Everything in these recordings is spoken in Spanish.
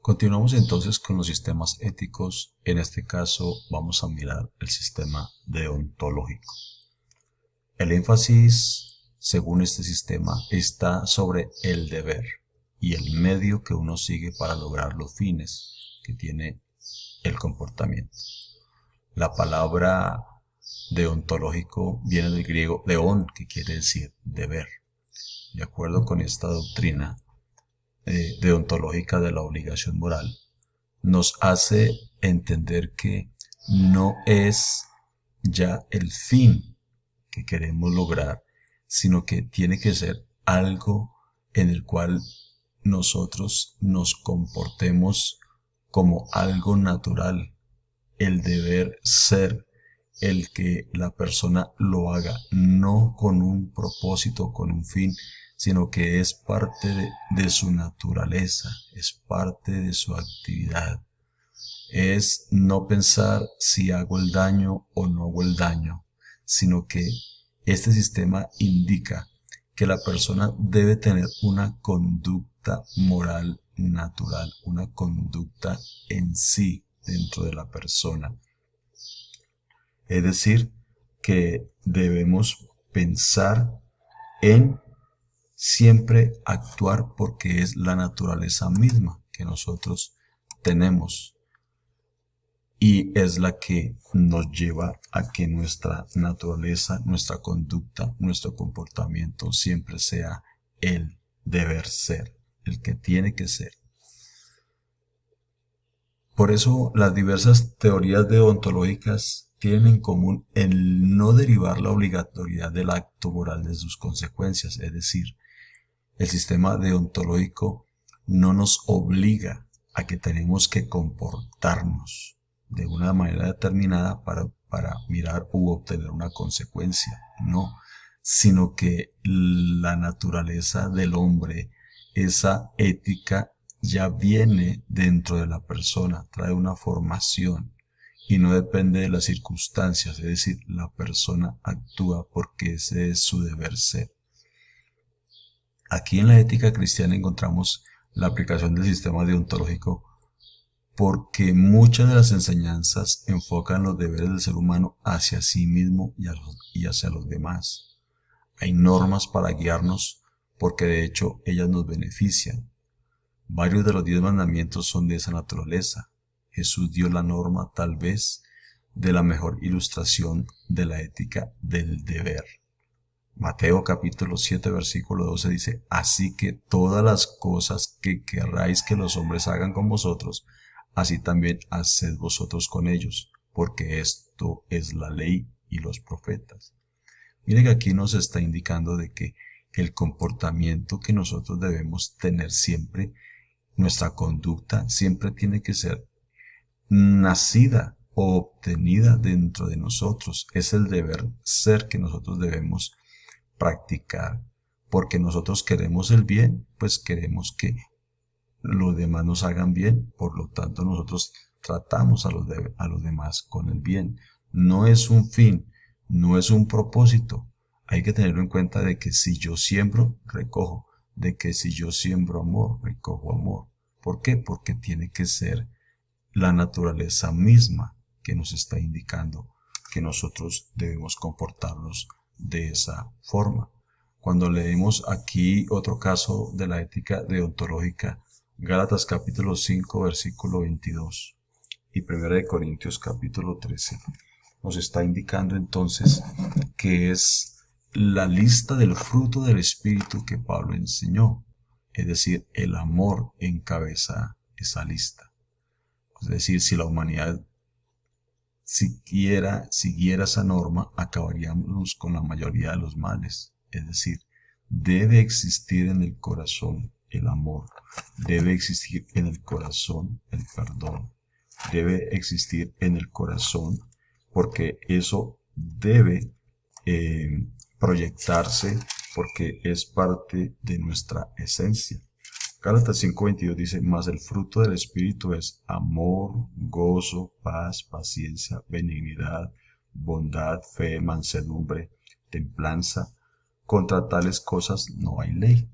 Continuamos entonces con los sistemas éticos. En este caso vamos a mirar el sistema deontológico. El énfasis, según este sistema, está sobre el deber y el medio que uno sigue para lograr los fines que tiene el comportamiento. La palabra deontológico viene del griego deon, que quiere decir deber. De acuerdo con esta doctrina deontológica de la obligación moral, nos hace entender que no es ya el fin que queremos lograr, sino que tiene que ser algo en el cual nosotros nos comportemos como algo natural, el deber ser, el que la persona lo haga, no con un propósito, con un fin, sino que es parte de su naturaleza, es parte de su actividad. Es no pensar si hago el daño o no hago el daño, sino que este sistema indica que la persona debe tener una conducta moral natural, una conducta en sí dentro de la persona. Es decir, que debemos pensar en siempre actuar porque es la naturaleza misma que nosotros tenemos y es la que nos lleva a que nuestra naturaleza, nuestra conducta, nuestro comportamiento siempre sea el deber ser, el que tiene que ser. Por eso las diversas teorías deontológicas tienen en común el no derivar la obligatoriedad del acto moral de sus consecuencias, es decir, el sistema deontológico no nos obliga a que tenemos que comportarnos de una manera determinada para mirar u obtener una consecuencia, no, sino que la naturaleza del hombre, esa ética ya viene dentro de la persona, trae una formación y no depende de las circunstancias, es decir, la persona actúa porque ese es su deber ser. Aquí en la ética cristiana encontramos la aplicación del sistema deontológico porque muchas de las enseñanzas enfocan los deberes del ser humano hacia sí mismo y hacia los demás. Hay normas para guiarnos porque de hecho ellas nos benefician. Varios de los 10 mandamientos son de esa naturaleza. Jesús dio la norma tal vez de la mejor ilustración de la ética del deber. Mateo capítulo 7 versículo 12 dice, así que todas las cosas que querráis que los hombres hagan con vosotros, así también haced vosotros con ellos, porque esto es la ley y los profetas. Mire que aquí nos está indicando de que el comportamiento que nosotros debemos tener siempre, nuestra conducta siempre tiene que ser nacida o obtenida dentro de nosotros. Es el deber ser que nosotros debemos practicar, porque nosotros queremos el bien, pues queremos que los demás nos hagan bien, por lo tanto nosotros tratamos a los demás con el bien. No es un fin, no es un propósito. Hay que tenerlo en cuenta de que si yo siembro, recojo, de que si yo siembro amor, recojo amor. ¿Por qué? Porque tiene que ser la naturaleza misma que nos está indicando que nosotros debemos comportarnos de esa forma. Cuando leemos aquí otro caso de la ética deontológica, Gálatas capítulo 5 versículo 22 y 1 Corintios capítulo 13, nos está indicando entonces que es la lista del fruto del Espíritu que Pablo enseñó, es decir, el amor encabeza esa lista. Es decir, si la humanidad siguiera esa norma, acabaríamos con la mayoría de los males. Es decir, debe existir en el corazón el amor, debe existir en el corazón el perdón, debe existir en el corazón, porque eso debe proyectarse, porque es parte de nuestra esencia. Gálatas 5:22 dice, mas el fruto del Espíritu es amor, gozo, paz, paciencia, benignidad, bondad, fe, mansedumbre, templanza. Contra tales cosas no hay ley.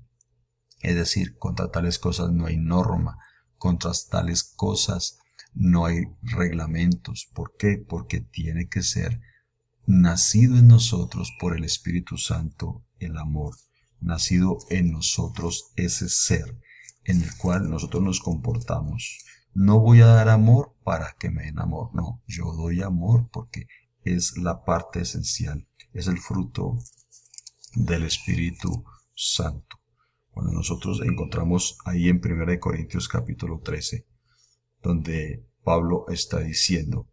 Es decir, contra tales cosas no hay norma. Contra tales cosas no hay reglamentos. ¿Por qué? Porque tiene que ser nacido en nosotros por el Espíritu Santo el amor, nacido en nosotros ese ser en el cual nosotros nos comportamos. No voy a dar amor para que me den amor, no, yo doy amor porque es la parte esencial, es el fruto del Espíritu Santo. Cuando nosotros encontramos ahí en 1 Corintios capítulo 13, donde Pablo está diciendo,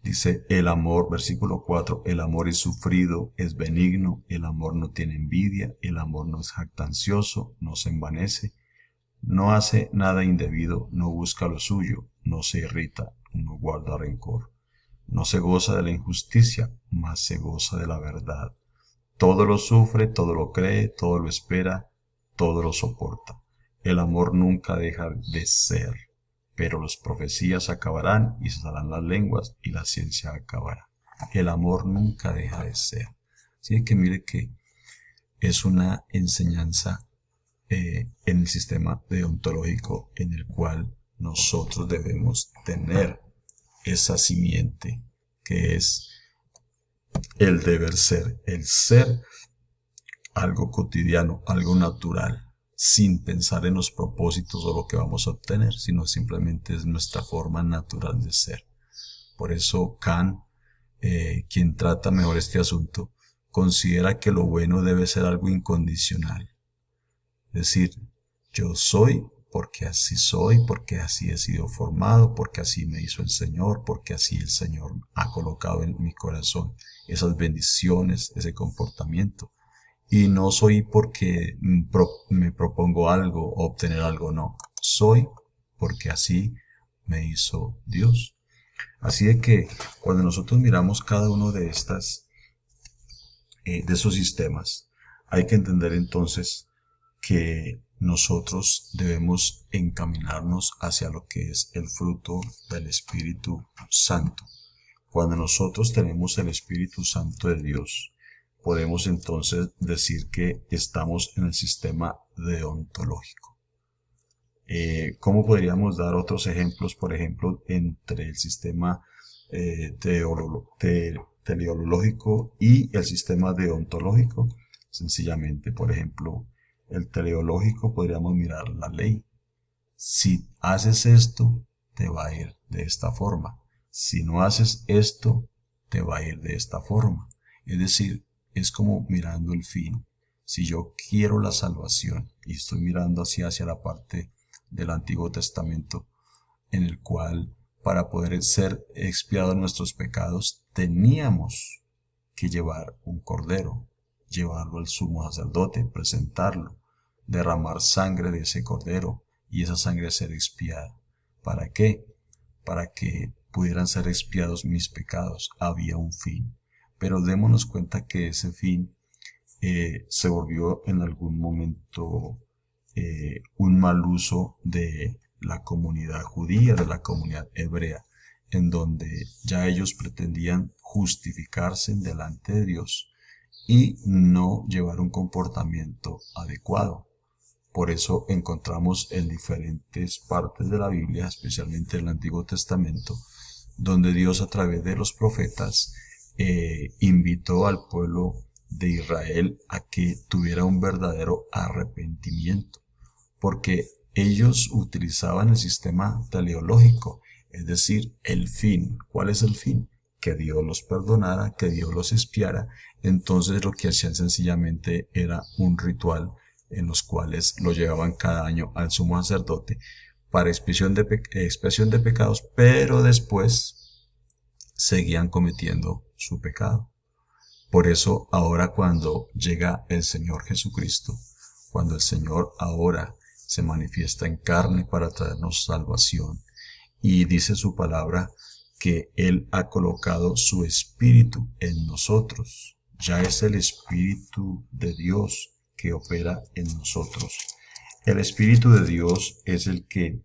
dice el amor, versículo 4, el amor es sufrido, es benigno, el amor no tiene envidia, el amor no es jactancioso, no se envanece, no hace nada indebido, no busca lo suyo, no se irrita, no guarda rencor, no se goza de la injusticia, mas se goza de la verdad. Todo lo sufre, todo lo cree, todo lo espera, todo lo soporta. El amor nunca deja de ser. Pero las profecías acabarán y cesarán las lenguas y la ciencia acabará. El amor nunca deja de ser. Así que mire que es una enseñanza en el sistema deontológico en el cual nosotros debemos tener esa simiente que es el deber ser, el ser algo cotidiano, algo natural, sin pensar en los propósitos o lo que vamos a obtener, sino simplemente es nuestra forma natural de ser. Por eso Kant, quien trata mejor este asunto, considera que lo bueno debe ser algo incondicional. Es decir, yo soy porque así he sido formado, porque así me hizo el Señor, porque así el Señor ha colocado en mi corazón esas bendiciones, ese comportamiento. Y no soy porque me propongo algo o obtener algo, no. Soy porque así me hizo Dios. Así de que cuando nosotros miramos cada uno de de esos sistemas, hay que entender entonces que nosotros debemos encaminarnos hacia lo que es el fruto del Espíritu Santo. Cuando nosotros tenemos el Espíritu Santo de Dios, podemos entonces decir que estamos en el sistema deontológico. ¿Cómo podríamos dar otros ejemplos, por ejemplo, entre el sistema teleológico y el sistema deontológico? Sencillamente, por ejemplo, el teleológico podríamos mirar la ley. Si haces esto, te va a ir de esta forma. Si no haces esto, te va a ir de esta forma. Es decir, es como mirando el fin. Si yo quiero la salvación y estoy mirando hacia la parte del Antiguo Testamento, en el cual para poder ser expiados nuestros pecados teníamos que llevar un cordero, llevarlo al sumo sacerdote, presentarlo, derramar sangre de ese cordero y esa sangre ser expiada. ¿Para qué? Para que pudieran ser expiados mis pecados. Había un fin. Pero démonos cuenta que ese fin se volvió en algún momento un mal uso de la comunidad judía, de la comunidad hebrea, en donde ya ellos pretendían justificarse delante de Dios y no llevar un comportamiento adecuado. Por eso encontramos en diferentes partes de la Biblia, especialmente en el Antiguo Testamento, donde Dios a través de los profetas invitó al pueblo de Israel a que tuviera un verdadero arrepentimiento, porque ellos utilizaban el sistema teleológico, es decir, el fin. ¿Cuál es el fin? Que Dios los perdonara, que Dios los expiara. Entonces lo que hacían sencillamente era un ritual en los cuales lo llevaban cada año al sumo sacerdote para expiación de pecados, pero después seguían cometiendo su pecado. Por eso ahora cuando llega el Señor Jesucristo, cuando el Señor ahora se manifiesta en carne para traernos salvación y dice su palabra que Él ha colocado su Espíritu en nosotros, ya es el Espíritu de Dios que opera en nosotros. El Espíritu de Dios es el que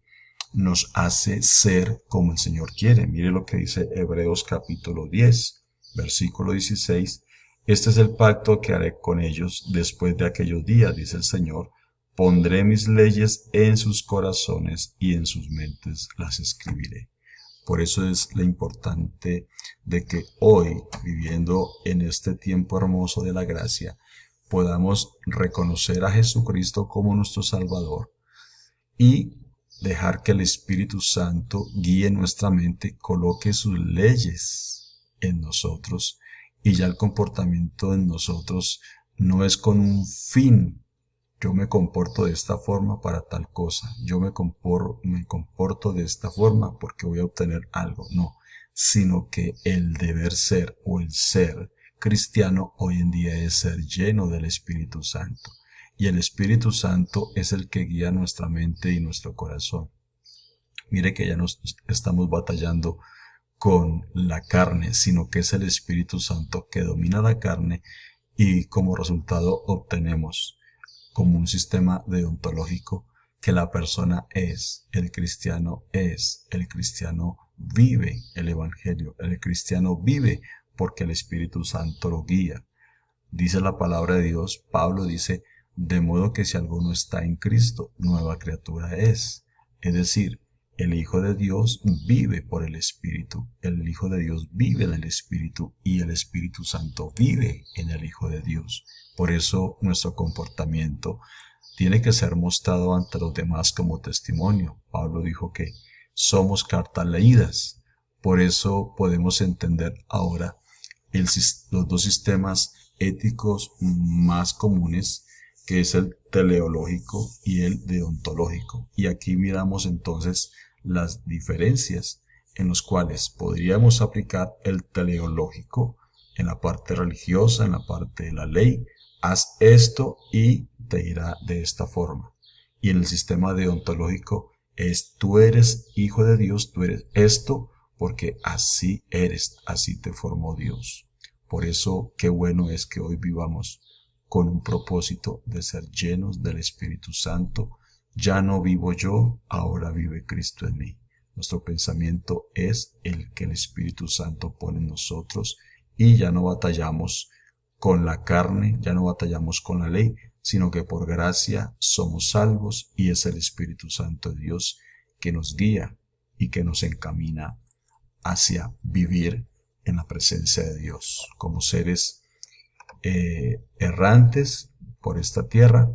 nos hace ser como el Señor quiere. Mire lo que dice Hebreos capítulo 10, versículo 16. Este es el pacto que haré con ellos después de aquellos días, dice el Señor. Pondré mis leyes en sus corazones y en sus mentes las escribiré. Por eso es lo importante de que hoy, viviendo en este tiempo hermoso de la gracia, podamos reconocer a Jesucristo como nuestro Salvador y dejar que el Espíritu Santo guíe nuestra mente, coloque sus leyes en nosotros, y ya el comportamiento en nosotros no es con un fin. Yo me comporto de esta forma para tal cosa. Yo me comporto de esta forma porque voy a obtener algo. No, sino que el deber ser o el ser cristiano hoy en día es ser lleno del Espíritu Santo. Y el Espíritu Santo es el que guía nuestra mente y nuestro corazón. Mire que ya no estamos batallando con la carne, sino que es el Espíritu Santo que domina la carne, y como resultado obtenemos como un sistema deontológico que la persona es, el cristiano vive el Evangelio, el cristiano vive porque el Espíritu Santo lo guía. Dice la palabra de Dios, Pablo dice, de modo que si alguno está en Cristo, nueva criatura es. Es decir, el Hijo de Dios vive por el Espíritu, el Hijo de Dios vive en el Espíritu y el Espíritu Santo vive en el Hijo de Dios. Por eso nuestro comportamiento tiene que ser mostrado ante los demás como testimonio. Pablo dijo que somos cartas leídas. Por eso podemos entender ahora los dos sistemas éticos más comunes, que es el teleológico y el deontológico. Y aquí miramos entonces las diferencias en las cuales podríamos aplicar el teleológico en la parte religiosa, en la parte de la ley. Haz esto y te irá de esta forma. Y en el sistema deontológico es tú eres hijo de Dios, tú eres esto porque así eres, así te formó Dios. Por eso qué bueno es que hoy vivamos con un propósito de ser llenos del Espíritu Santo. Ya no vivo yo, ahora vive Cristo en mí. Nuestro pensamiento es el que el Espíritu Santo pone en nosotros, y ya no batallamos con la carne, ya no batallamos con la ley, sino que por gracia somos salvos, y es el Espíritu Santo de Dios que nos guía y que nos encamina hacia vivir en la presencia de Dios como seres errantes por esta tierra,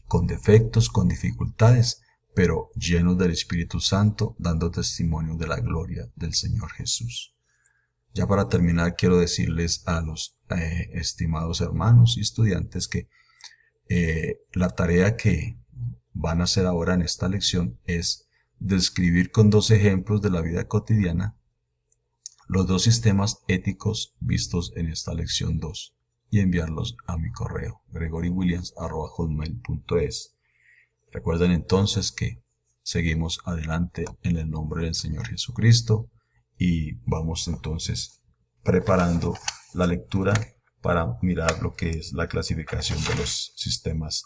con defectos, con dificultades, pero llenos del Espíritu Santo, dando testimonio de la gloria del Señor Jesús. Ya para terminar, quiero decirles a los estimados hermanos y estudiantes que la tarea que van a hacer ahora en esta lección es describir con dos ejemplos de la vida cotidiana los dos sistemas éticos vistos en esta lección 2 y enviarlos a mi correo gregorywilliams@hotmail.es. Recuerden entonces que seguimos adelante en el nombre del Señor Jesucristo, y vamos entonces preparando la lectura para mirar lo que es la clasificación de los sistemas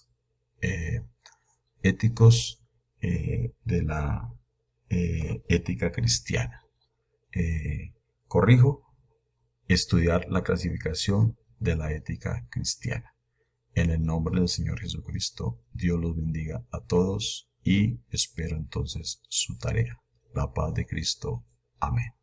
éticos de la ética cristiana. Corrijo, estudiar la clasificación de la ética cristiana. En el nombre del Señor Jesucristo, Dios los bendiga a todos y espero entonces su tarea. La paz de Cristo. Amén.